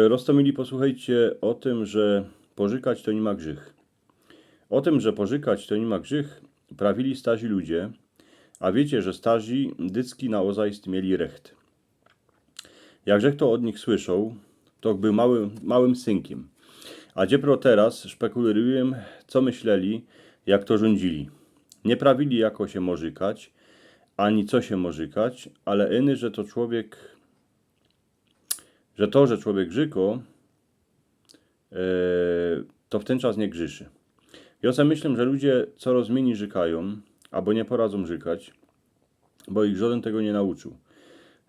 Roztomili, posłuchajcie o tym, że pożykać to nie ma grzech. O tym, że pożykać to nie ma grzech, prawili starzy ludzie, a wiecie, że starzy dycki na ozajst mieli recht. Jakże kto od nich słyszał, to był małym synkiem. A dziepro teraz spekuluję, co myśleli, jak to rządzili. Nie prawili, jako się morzykać, ani co się morzykać, ale iny, że człowiek żyko, to w ten czas nie grzyszy. Ja sobie myślę, że ludzie coraz mniej żykają, albo nie poradzą żykać, bo ich żaden tego nie nauczył.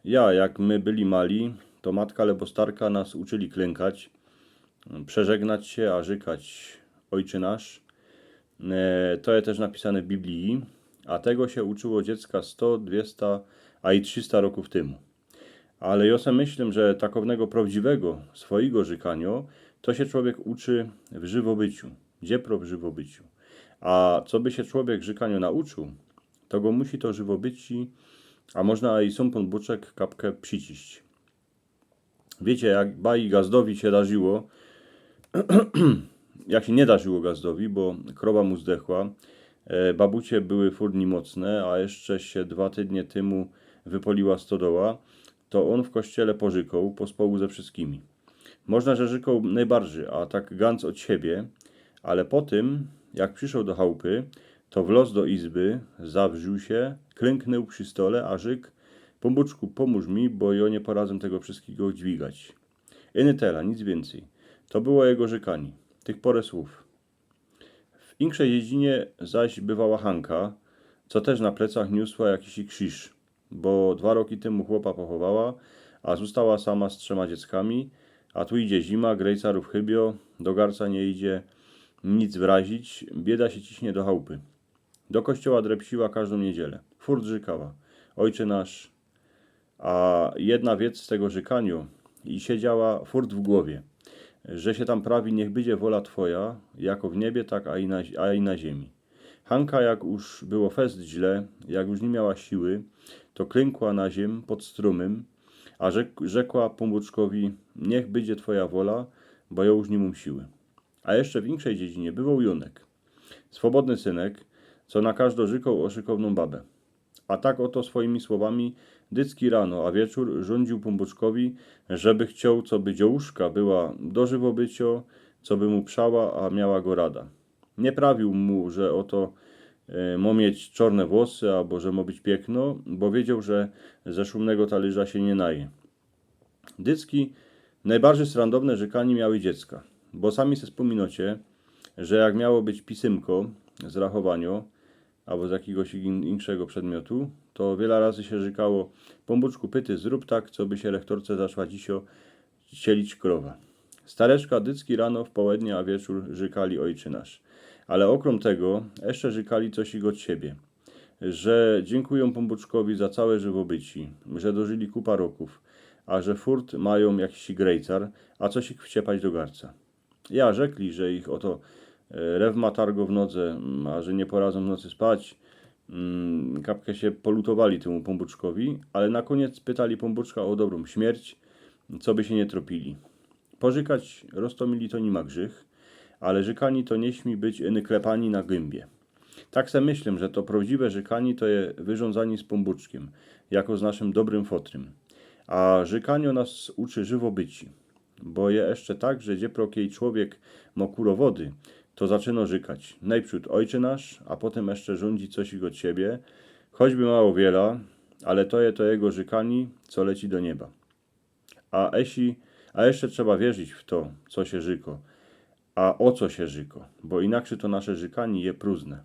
Jak my byli mali, to matka albo starka nas uczyli klękać, przeżegnać się, a żykać Ojcze nasz. To jest też napisane w Biblii, a tego się uczyło dziecka 100, 200, a i 300 roków temu. Ale ja sobie myślę, że takownego prawdziwego swojego żykania to się człowiek uczy w żywobyciu, dziepro w żywobyciu. A co by się człowiek żykania nauczył, to go musi to żywobyci, a można i sumpon buczek kapkę przyciść. Wiecie, jak bai Gazdowi się darzyło, jak się nie darzyło Gazdowi, bo krowa mu zdechła, babucie były furni mocne, a jeszcze się 2 tygodnie temu wypoliła stodoła, to on w kościele pożykał, pospół ze wszystkimi. Można, że żykał najbardziej, a tak ganz od siebie, ale po tym, jak przyszedł do chałupy, to wlazł do izby, zawrzył się, klęknął przy stole, a żyk: Pombuczku, pomóż mi, bo ja nie poradzę tego wszystkiego dźwigać. Iny tela, nic więcej. To było jego żykanie, tych porę słów. W inkszej dziedzinie zaś bywała Hanka, co też na plecach niosła jakiś krzyż, bo 2 roki temu chłopa pochowała, a została sama z 3 dzieckami, a tu idzie zima, grejcarów chybio, do garca nie idzie nic wrazić, bieda się ciśnie do chałupy. Do kościoła drepsiła każdą niedzielę, furt żykała, Ojcze nasz, a jedna wiec z tego żykaniu i siedziała furt w głowie, że się tam prawi: niech będzie wola Twoja, jako w niebie, tak a i na ziemi. Hanka, jak już było fest źle, jak już nie miała siły, to klękła na ziem pod strumym, a rzekła Pombuczkowi: niech będzie Twoja wola, bo ja już nie mam siły. A jeszcze w większej dziedzinie bywał Junek, swobodny synek, co na każdo żykał o szykowną babę. A tak oto swoimi słowami dycki rano, a wieczór rządził Pombuczkowi, żeby chciał, co by dziołuszka była do żywobycio, co by mu przała, a miała go rada. Nie prawił mu, że oto mo mieć czarne włosy, albo że mo być piękno, bo wiedział, że ze szumnego talerza się nie naje. Dycki najbardziej srandowne żykanie miały dziecka, bo sami se wspominacie, że jak miało być pisymko z rachowania, albo z jakiegoś innego przedmiotu, to wiele razy się żykało: Pombuczku, pyty, zrób tak, co by się rektorce zaszła dzisio cielić krowa. Stareczka dycki rano, w południe, a wieczór żykali Ojcze nasz. Ale okrom tego jeszcze żykali coś ich od siebie, że dziękują Pombuczkowi za całe żywobyci, że dożyli kupa roków, a że furt mają jakiś grejcar, a coś ich wciepać do garca. Rzekli, że ich oto rew ma targo w nodze, a że nie poradzą w nocy spać. Kapkę się polutowali temu Pombuczkowi, ale na koniec pytali Pombuczka o dobrą śmierć, co by się nie tropili. Pożykać, roztomili, to nie ma grzech, ale żykani to nie śmi być iny klepani na gębie. Tak se myślę, że to prawdziwe żykani to je wyrządzani z Pombuczkiem, jako z naszym dobrym fotrym. A żykanio nas uczy żywobyci, bo je jeszcze tak, że gdzieprokiej człowiek ma kurowody, to zaczyna żykać. Najprzód Ojcze nasz, a potem jeszcze rządzi coś od siebie, choćby mało wiela, ale to jego żykani, co leci do nieba. A jeszcze trzeba wierzyć w to, co się żyko, a o co się żyko, bo inaczej to nasze żykani je próżne.